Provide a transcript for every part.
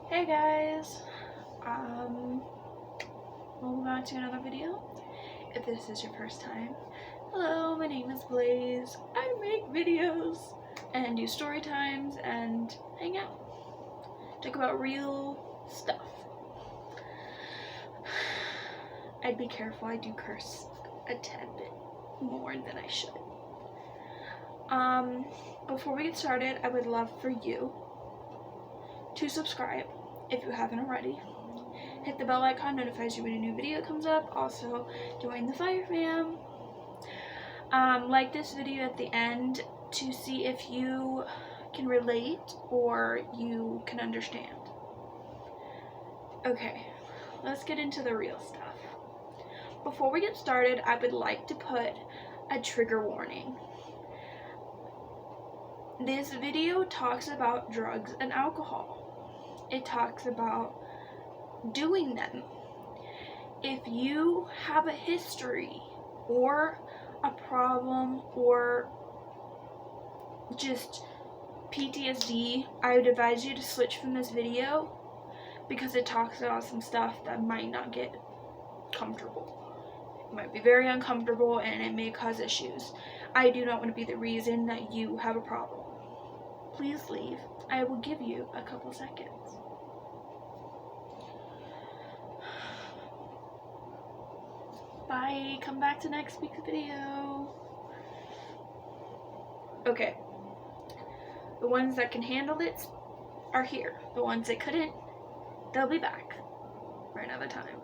Hey guys, welcome back to another video. If this is your first time, hello, my name is Blaze. I make videos and do story times and hang out, talk about real stuff. I'd be careful, I do curse a tad bit more than I should. Before we get started, I would love for you to subscribe if you haven't already. Hit the bell icon, notifies you when a new video comes up. Also, join the Fire Fam. Like this video at the end to see if you can relate or you can understand. Okay, let's get into the real stuff. Before we get started, I would like to put a trigger warning. This video talks about drugs and alcohol. It talks about doing them. If you have a history or a problem or just PTSD, I would advise you to switch from this video because it talks about some stuff that might not get comfortable. It might be very uncomfortable and it may cause issues. I do not want to be the reason that you have a problem. Please leave. I will give you a couple seconds. Bye. Come back to next week's video. Okay. The ones that can handle it are here. The ones that couldn't, they'll be back for another time.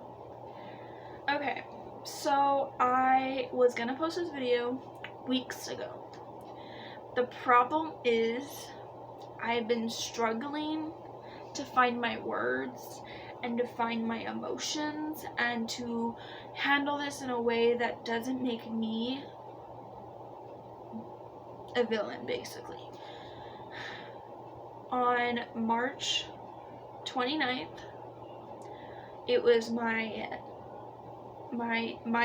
Okay. So I was gonna post this video weeks ago. The problem is I've been struggling to find my words and to find my emotions and to handle this in a way that doesn't make me a villain, basically. On March 29th, it was my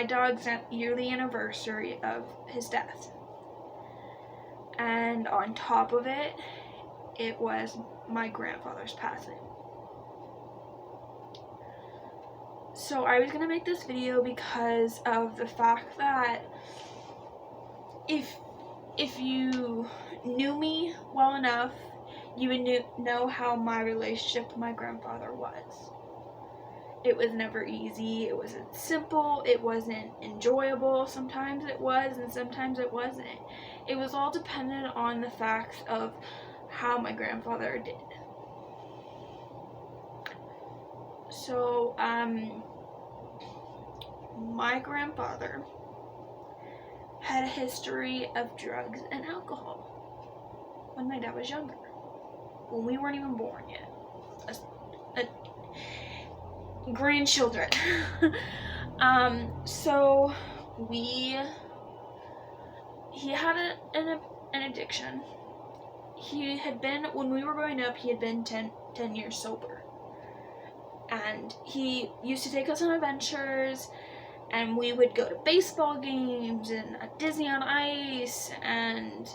dog's yearly anniversary of his death. And on top of it, it was my grandfather's passing. So I was gonna make this video because of the fact that if you knew me well enough, you would know how my relationship with my grandfather was. It was never easy, it wasn't simple, it wasn't enjoyable. Sometimes it was and sometimes it wasn't. It was all dependent on the facts of how my grandfather did. So, my grandfather had a history of drugs and alcohol when my dad was younger, when we weren't even born yet, grandchildren. So he had an addiction. He had been, when we were growing up, he had been 10 years sober. And he used to take us on adventures, and we would go to baseball games and at Disney on Ice, and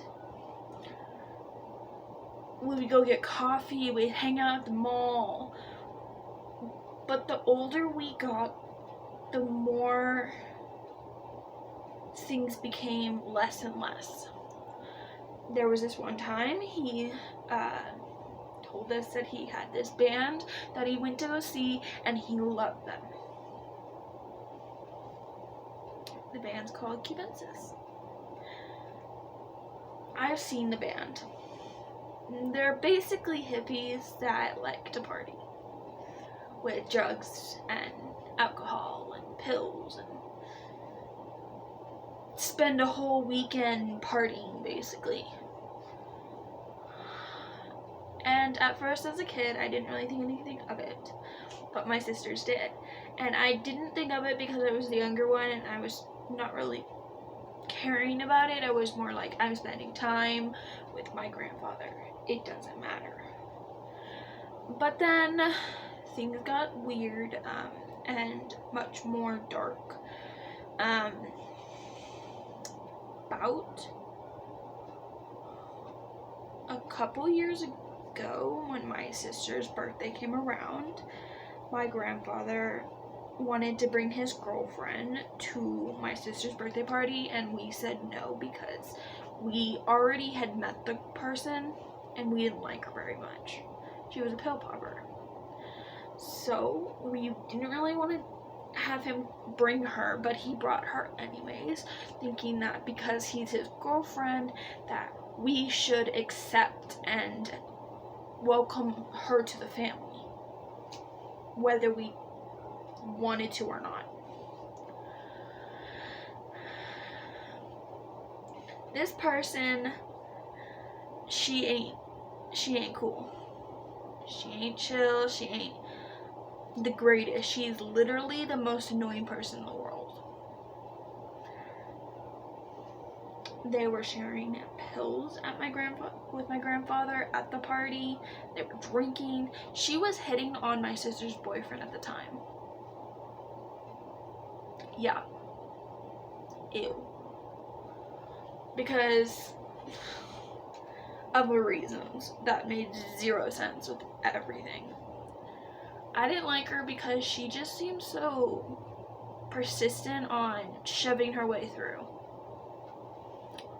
we would go get coffee, we'd hang out at the mall. But the older we got, the more things became less and less. There was this one time he told us that he had this band that he went to go see and he loved them. The band's called Cubensis. I've seen the band. They're basically hippies that like to party with drugs and alcohol and pills and spend a whole weekend partying, basically. And at first, as a kid, I didn't really think anything of it, but my sisters did. And I didn't think of it because I was the younger one and I was not really caring about it. I was more like, I'm spending time with my grandfather. It doesn't matter. But then things got weird and much more dark. About a couple years ago, ago, when my sister's birthday came around, my grandfather wanted to bring his girlfriend to my sister's birthday party, and we said no because we already had met the person and we didn't like her very much. She was a pill popper. So we didn't really want to have him bring her, but he brought her anyways, thinking that because he's his girlfriend that we should accept and welcome her to the family, whether we wanted to or not. This person, she ain't cool. She ain't chill. She ain't the greatest. She's literally the most annoying person in the world. They were sharing pills at with my grandfather at the party. They were drinking. She was hitting on my sister's boyfriend at the time. Yeah. Ew. Because of the reasons that made zero sense with everything. I didn't like her because she just seemed so persistent on shoving her way through.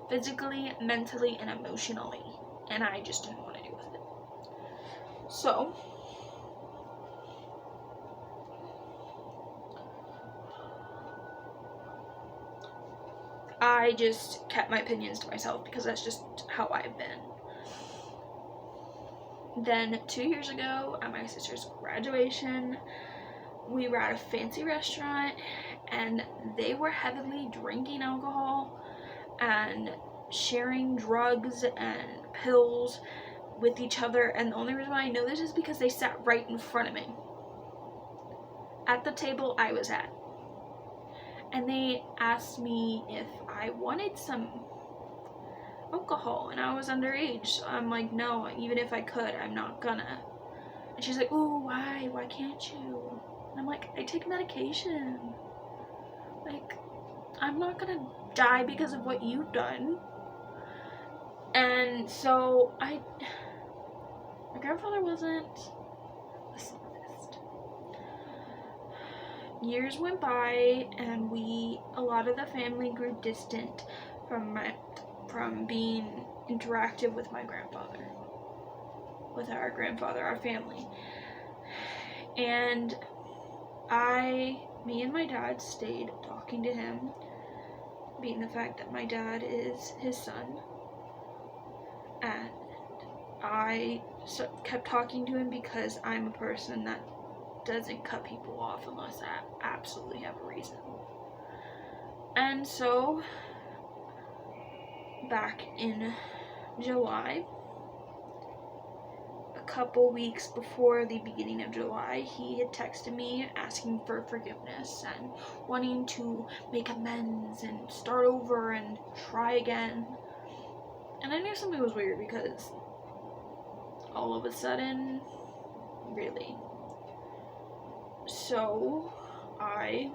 Physically, mentally, and emotionally. And I just didn't want to deal with it. So, I just kept my opinions to myself because that's just how I've been. Then 2 years ago, at my sister's graduation, we were at a fancy restaurant and they were heavily drinking alcohol and sharing drugs and pills with each other, and the only reason why I know this is because they sat right in front of me at the table I was at, and they asked me if I wanted some alcohol, and I was underage, so I'm like, no, even if I could, I'm not gonna. And she's like, ooh, why can't you? And I'm like, I take medication, like, I'm not gonna die because of what you've done. And so my grandfather wasn't the smartest. Years went by and a lot of the family grew distant from being interactive with my grandfather, with our grandfather, our family. And me and my dad stayed talking to him, being the fact that my dad is his son. And I kept talking to him because I'm a person that doesn't cut people off unless I absolutely have a reason. And so, back in July, a couple weeks before the beginning of July, he had texted me asking for forgiveness and wanting to make amends and start over and try again. And I knew something was weird because all of a sudden, really. So I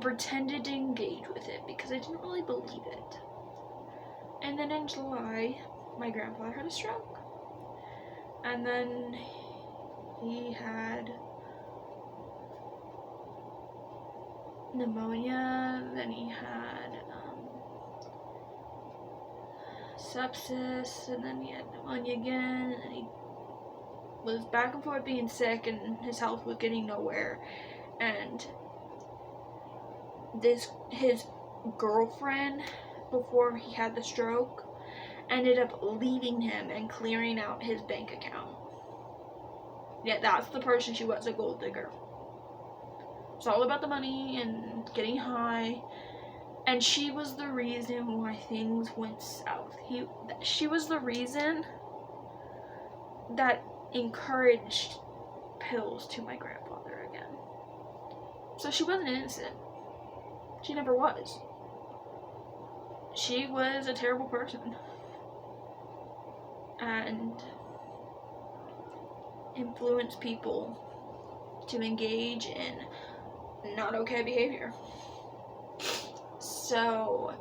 pretended to engage with it because I didn't really believe it. And then in July, my grandfather had a stroke. And then he had pneumonia, then he had sepsis, and then he had pneumonia again, and he was back and forth being sick, and his health was getting nowhere. And his girlfriend, before he had the stroke, ended up leaving him and clearing out his bank account. Yeah, that's the person she was, a gold digger. It's all about the money and getting high. And she was the reason why things went south. She was the reason that encouraged pills to my grandfather again. So she wasn't innocent. She never was. She was a terrible person. And influenced people to engage in not okay behavior. So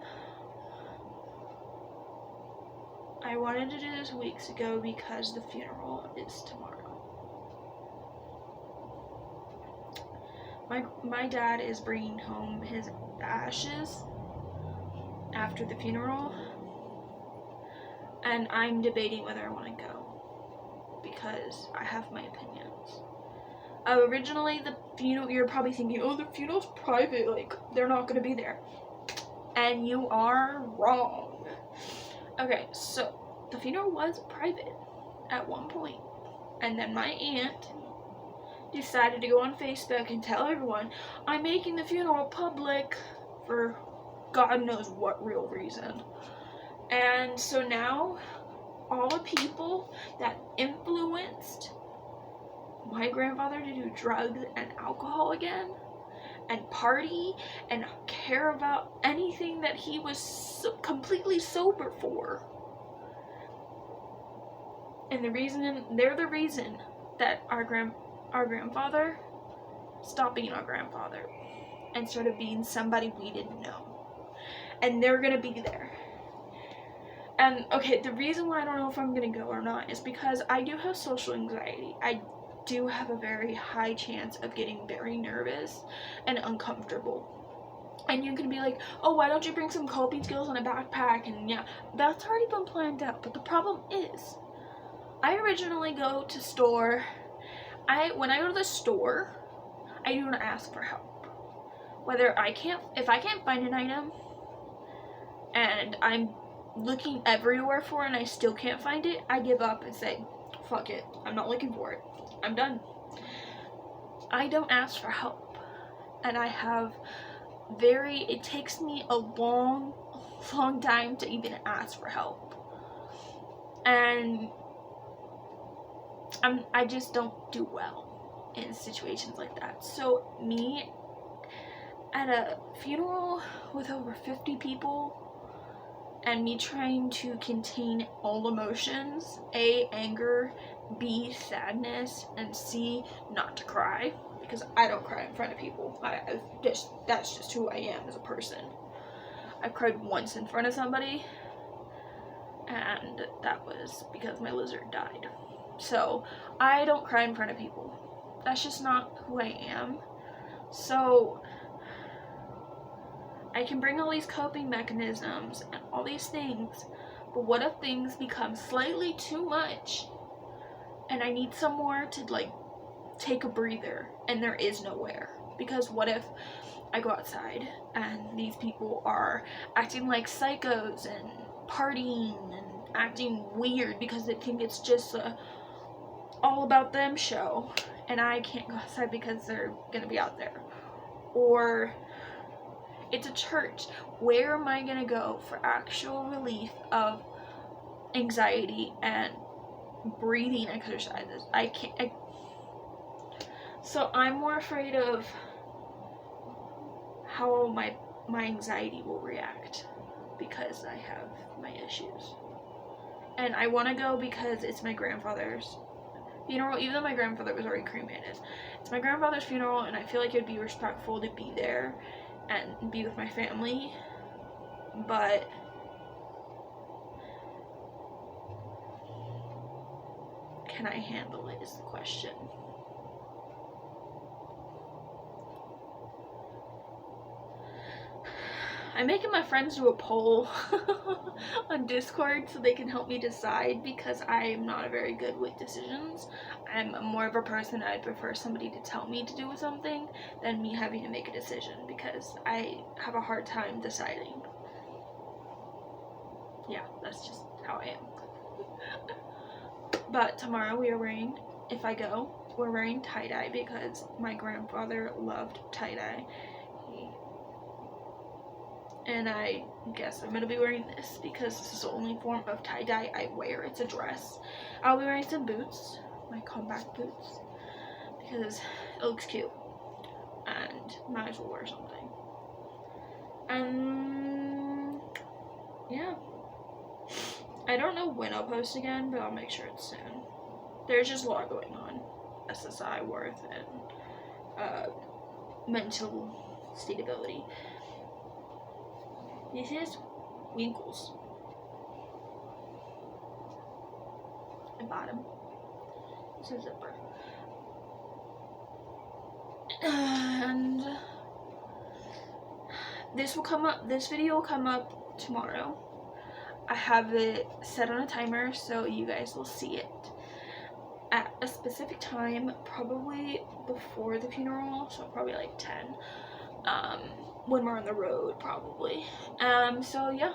I wanted to do this weeks ago because the funeral is tomorrow. My dad is bringing home his ashes after the funeral, and I'm debating whether I want to go because I have my opinions. Originally, the funeral, you're probably thinking, oh, the funeral's private, like, they're not going to be there. And you are wrong. Okay, so the funeral was private at one point, and then my aunt decided to go on Facebook and tell everyone, I'm making the funeral public, for God knows what real reason. And so now all the people that influenced my grandfather to do drugs and alcohol again and party and not care about anything that he was completely sober for, and they're the reason that our grandfather stopped being our grandfather and started being somebody we didn't know. And they're gonna be there. And okay, the reason why I don't know if I'm gonna go or not is because I do have social anxiety. I do have a very high chance of getting very nervous and uncomfortable. And you can be like, oh, why don't you bring some coping skills in a backpack? And yeah, that's already been planned out. But the problem is, I originally go to store. When I go to the store, I do not ask for help. If I can't find an item and I'm looking everywhere for it and I still can't find it, I give up and say, fuck it, I'm not looking for it. I'm done. I don't ask for help. And I have it takes me a long time to even ask for help. And I just don't do well in situations like that. So me at a funeral with over 50 people and me trying to contain all emotions, A, anger, B, sadness, and C, not to cry, because I don't cry in front of people. That's just who I am as a person. I cried once in front of somebody, and that was because my lizard died. So I don't cry in front of people. That's just not who I am. So I can bring all these coping mechanisms and all these things, but what if things become slightly too much and I need somewhere to like take a breather and there is nowhere? Because what if I go outside and these people are acting like psychos and partying and acting weird because they think it's just a all about them show, and I can't go outside because they're gonna be out there? Or it's a church. Where am I gonna go for actual relief of anxiety and breathing exercises? I can't. So I'm more afraid of how my anxiety will react because I have my issues. And I want to go because it's my grandfather's funeral, even though my grandfather was already cremated. It's my grandfather's funeral, and I feel like it would be respectful to be there and be with my family. But can I handle it is the question. I'm making my friends do a poll on Discord so they can help me decide, because I am not very good with decisions. I'm more of a person, I'd prefer somebody to tell me to do something than me having to make a decision, because I have a hard time deciding. Yeah, that's just how I am. But tomorrow we are wearing, if I go, we're wearing tie-dye because my grandfather loved tie-dye. And I guess I'm gonna be wearing this because this is the only form of tie-dye I wear. It's a dress. I'll be wearing some boots, my combat boots, because it looks cute and might as well wear something. And yeah, I don't know when I'll post again, but I'll make sure it's soon. There's just a lot going on. SSI worth and mental stability. This is Winkles. the bottom. It's a zipper. And this video will come up tomorrow. I have it set on a timer so you guys will see it at a specific time, probably before the funeral, so probably like 10, when we're on the road probably. So yeah,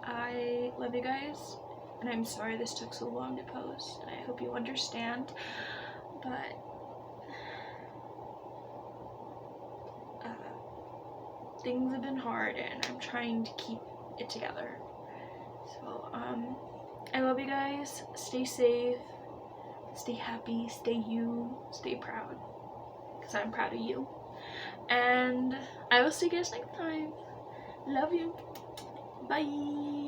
I love you guys, and I'm sorry this took so long to post. I hope you understand, but things have been hard and I'm trying to keep it together. So I love you guys. Stay safe, stay happy, stay you, stay proud, because I'm proud of you. And I will see you guys next time. Love you. Bye.